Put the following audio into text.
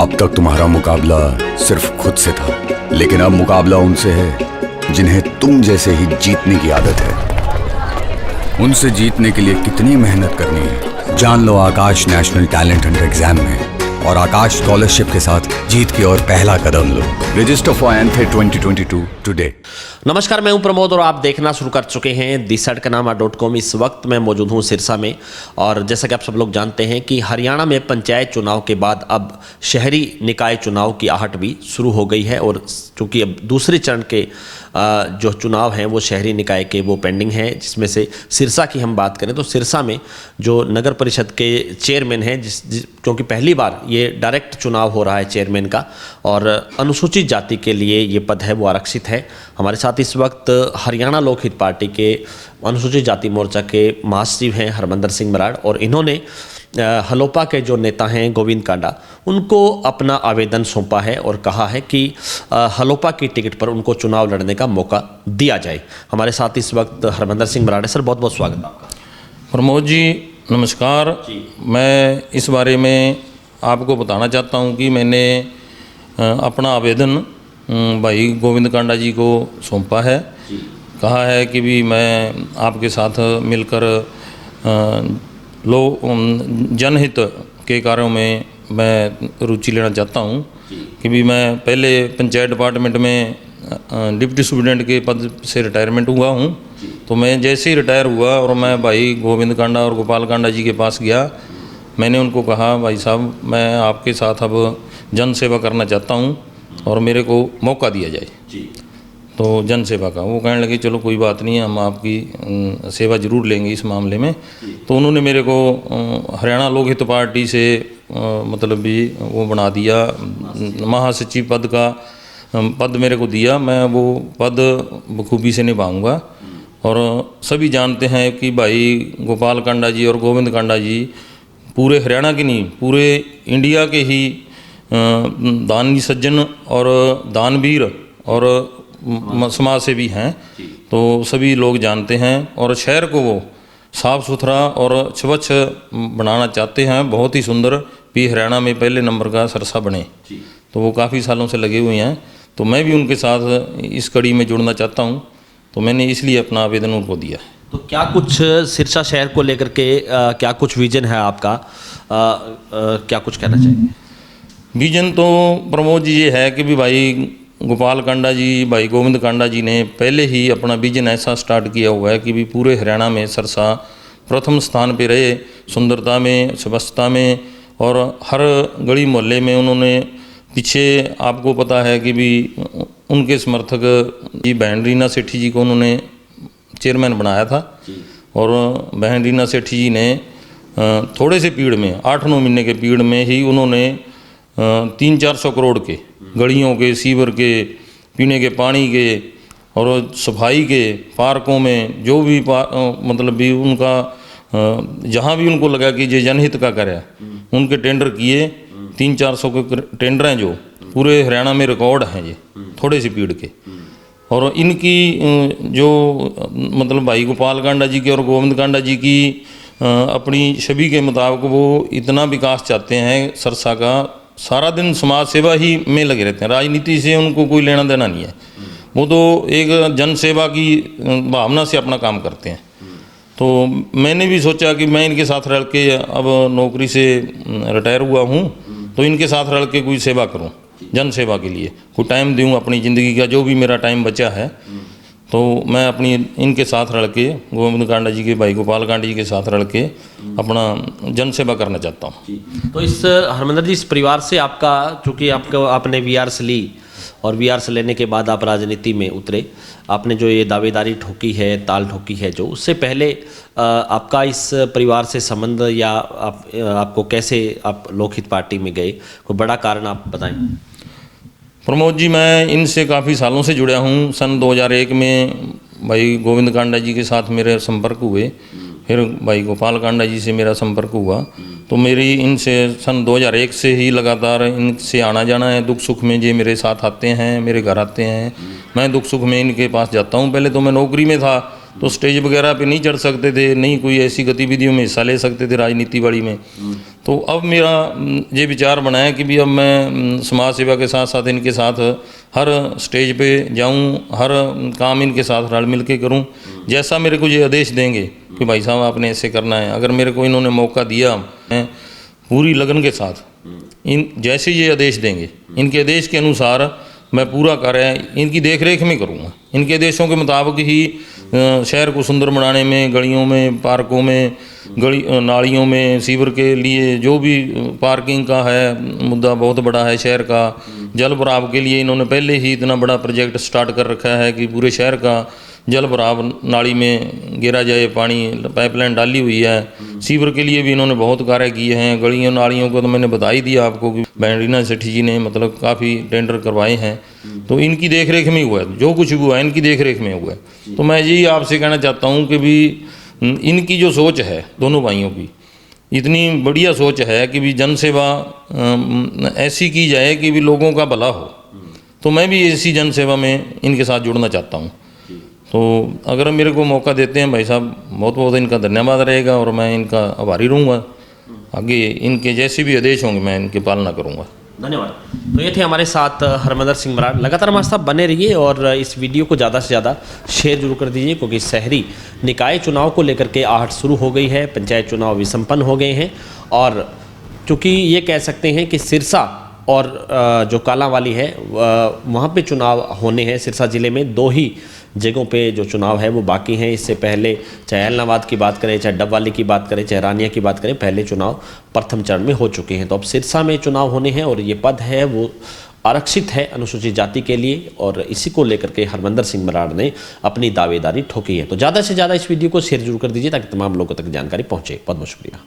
अब तक तुम्हारा मुकाबला सिर्फ खुद से था, लेकिन अब मुकाबला उनसे है जिन्हें तुम जैसे ही जीतने की आदत है। उनसे जीतने के लिए कितनी मेहनत करनी है जान लो आकाश नेशनल टैलेंट हंट एग्जाम में, और आकाश स्कॉलरशिप के साथ जीत की ओर पहला कदम लो। Register for ANTHE 2022 today. नमस्कार, मैं हूं प्रमोद और आप देखना शुरू कर चुके हैं दिसड़कनामा.com। इस वक्त मैं मौजूद हूं सिरसा में, और जैसा कि आप सब लोग जानते हैं कि हरियाणा में पंचायत चुनाव के बाद अब शहरी निकाय चुनाव की आहट भी शुरू हो गई है। और चूँकि अब दूसरे चरण के जो चुनाव हैं वो शहरी निकाय के वो पेंडिंग हैं, जिसमें से सिरसा की हम बात करें तो सिरसा में जो नगर परिषद के चेयरमैन हैं, क्योंकि पहली बार ये डायरेक्ट चुनाव हो रहा है चेयरमैन का, और अनुसूचित जाति के लिए ये पद है वो आरक्षित है। हमारे साथ इस वक्त हरियाणा लोकहित पार्टी के अनुसूचित जाति मोर्चा के महासचिव हैं हरमंदर सिंह बराड़, और इन्होंने हलोपा के जो नेता हैं गोविंद कांडा, उनको अपना आवेदन सौंपा है और कहा है कि हलोपा की टिकट पर उनको चुनाव लड़ने का मौका दिया जाए। हमारे साथ इस वक्त हरमंदर सिंह बराड़। सर, बहुत बहुत स्वागत आपका। प्रमोद जी नमस्कार। मैं इस बारे में आपको बताना चाहता हूं कि मैंने अपना आवेदन भाई गोविंद कांडा जी को सौंपा है। कहा है कि भी मैं आपके साथ मिलकर जनहित के कार्यों में मैं रुचि लेना चाहता हूं कि भी मैं पहले पंचायत डिपार्टमेंट में डिप्टी सुप्रिटेंडेंट के पद से रिटायरमेंट हुआ हूं। तो मैं जैसे ही रिटायर हुआ और मैं भाई गोविंद कांडा और गोपाल कांडा जी के पास गया, मैंने उनको कहा भाई साहब मैं आपके साथ अब जन सेवा करना चाहता हूं और मेरे को मौका दिया जाए तो जन सेवा का। वो कहने लगे चलो कोई बात नहीं है, हम आपकी सेवा ज़रूर लेंगे इस मामले में। तो उन्होंने मेरे को हरियाणा लोकहित पार्टी से मतलब भी वो बना दिया, महासचिव पद का पद मेरे को दिया। मैं वो पद बखूबी से निभाऊंगा। और सभी जानते हैं कि भाई गोपाल कांडा जी और गोविंद कांडा जी पूरे हरियाणा के नहीं, पूरे इंडिया के ही दानी सज्जन और दानवीर और समाज सेवी हैं। तो सभी लोग जानते हैं, और शहर को वो साफ़ सुथरा और स्वच्छ बनाना चाहते हैं। बहुत ही सुंदर भी हरियाणा में पहले नंबर का सिरसा बने। तो वो काफ़ी सालों से लगे हुए हैं। तो मैं भी उनके साथ इस कड़ी में जुड़ना चाहता हूं, तो मैंने इसलिए अपना आवेदन उनको दिया। तो क्या कुछ सिरसा शहर को लेकर के क्या कुछ विजन है आपका, क्या कुछ कहना चाहिए? विजन तो प्रमोद जी ये है कि भी भाई गोपाल कांडा जी, भाई गोविंद कांडा जी ने पहले ही अपना विजन ऐसा स्टार्ट किया हुआ है कि भी पूरे हरियाणा में सिरसा प्रथम स्थान पे रहे, सुंदरता में, स्वच्छता में, और हर गली मोहल्ले में उन्होंने पीछे आपको पता है कि भी उनके समर्थक जी बहन रीना सेठी जी को उन्होंने चेयरमैन बनाया था। और बहन रीना सेठी जी ने थोड़े से पीरियड में 8-9 महीने के पीरियड में ही उन्होंने 300-400 करोड़ के गलियों के, सीवर के, पीने के पानी के और सफाई के, पार्कों में जो भी मतलब भी उनका जहाँ भी उनको लगा कि ये जनहित का कार्य है, उनके टेंडर किए। 300-400 के टेंडर हैं जो पूरे हरियाणा में रिकॉर्ड हैं ये थोड़े से पीरियड के। और इनकी जो मतलब भाई गोपाल कांडा जी की और गोविंद कांडा जी की अपनी छवि के मुताबिक वो इतना विकास चाहते हैं सिरसा का, सारा दिन समाज सेवा ही में लगे रहते हैं। राजनीति से उनको कोई लेना देना नहीं है। वो तो एक जन सेवा की भावना से अपना काम करते हैं। तो मैंने भी सोचा कि मैं इनके साथ रह के, अब नौकरी से रिटायर हुआ हूँ, तो इनके साथ रह के कोई सेवा करूँ, जन सेवा के लिए कोई टाइम दूँ अपनी ज़िंदगी का, जो भी मेरा टाइम बचा है। तो मैं अपनी इनके साथ रल के, गोविंद कांडा जी के, भाई गोपाल कांडा जी के साथ रल के अपना जन सेवा करना चाहता हूँ। तो इस हरमंदर जी, इस परिवार से आपका, चूँकि आपने वीआरएस ली और वीआरएस लेने के बाद आप राजनीति में उतरे, आपने जो ये दावेदारी ठोकी है, ताल ठोकी है, जो उससे पहले आपका इस परिवार से संबंध, या आपको कैसे आप लोकहित पार्टी में गए, कोई बड़ा कारण आप बताएं? प्रमोद जी, मैं इनसे काफ़ी सालों से जुड़ा हूँ। सन 2001 में भाई गोविंद कांडा जी के साथ मेरे संपर्क हुए, फिर भाई गोपाल कांडा जी से मेरा संपर्क हुआ। तो मेरी इनसे सन 2001 से ही लगातार इनसे आना जाना है। दुख सुख में ये मेरे साथ आते हैं, मेरे घर आते हैं, मैं दुख सुख में इनके पास जाता हूँ। पहले तो मैं नौकरी में था, तो स्टेज वगैरह पे नहीं चढ़ सकते थे, नहीं कोई ऐसी गतिविधियों में हिस्सा ले सकते थे राजनीति वाली में। तो अब मेरा ये विचार बना है कि भी अब मैं समाज सेवा के साथ साथ इनके साथ हर स्टेज पे जाऊं, हर काम इनके साथ रल मिल के करूँ। जैसा मेरे को ये आदेश देंगे कि भाई साहब आपने ऐसे करना है, अगर मेरे को इन्होंने मौका दिया, मैं पूरी लगन के साथ इन जैसे ये आदेश देंगे, इनके आदेश के अनुसार मैं पूरा कार्य इनकी देख रेख में करूँगा। इनके आदेशों के मुताबिक ही शहर को सुंदर बनाने में, गलियों में, पार्कों में, नालियों में, सीवर के लिए जो भी पार्किंग का है मुद्दा बहुत बड़ा है शहर का, जल भराव के लिए इन्होंने पहले ही इतना बड़ा प्रोजेक्ट स्टार्ट कर रखा है कि पूरे शहर का जल भराव नाली में गिरा जाए, पानी पाइपलाइन डाली हुई है। सीवर के लिए भी इन्होंने बहुत कार्य किए हैं। गलियों नालियों को तो मैंने बता ही दिया आपको कि बैंडरीना सेठी जी ने मतलब काफ़ी टेंडर करवाए हैं, तो इनकी देख रेख में हुआ है, जो कुछ भी हुआ है इनकी देख रेख में हुआ है। तो मैं यही आपसे कहना चाहता हूँ कि भी इनकी जो सोच है दोनों भाइयों की, इतनी बढ़िया सोच है कि भी जन सेवा ऐसी की जाए कि भी लोगों का भला हो। तो मैं भी ऐसी जन सेवा में इनके साथ जुड़ना चाहता हूँ। तो अगर मेरे को मौका देते हैं भाई साहब, बहुत बहुत इनका धन्यवाद रहेगा और मैं इनका आभारी रहूँगा। आगे इनके जैसे भी आदेश होंगे मैं इनकी पालना करूँगा। धन्यवाद। तो ये थे हमारे साथ हरमंदर सिंह बराड़। लगातार हमारे साथ बने रहिए और इस वीडियो को ज़्यादा से ज़्यादा शेयर जरूर कर दीजिए, क्योंकि शहरी निकाय चुनाव को लेकर के आहट शुरू हो गई है। पंचायत चुनाव भी संपन्न हो गए हैं और चूँकि ये कह सकते हैं कि सिरसा और जो कालांवाली है वहाँ पे चुनाव होने हैं। सिरसा ज़िले में 2 ही जगहों पे जो चुनाव है वो बाकी हैं। इससे पहले चाहे ऐलनाबाद की बात करें, चाहे डबवाली की बात करें, चाहे रानिया की बात करें, पहले चुनाव प्रथम चरण में हो चुके हैं। तो अब सिरसा में चुनाव होने हैं और ये पद है वो आरक्षित है अनुसूचित जाति के लिए, और इसी को लेकर के हरमंदर सिंह बराड़ ने अपनी दावेदारी ठोकी है। तो ज़्यादा से ज़्यादा इस वीडियो को शेयर जरूर कर दीजिए ताकि तमाम लोगों तक जानकारी पहुँचे। बहुत बहुत शुक्रिया।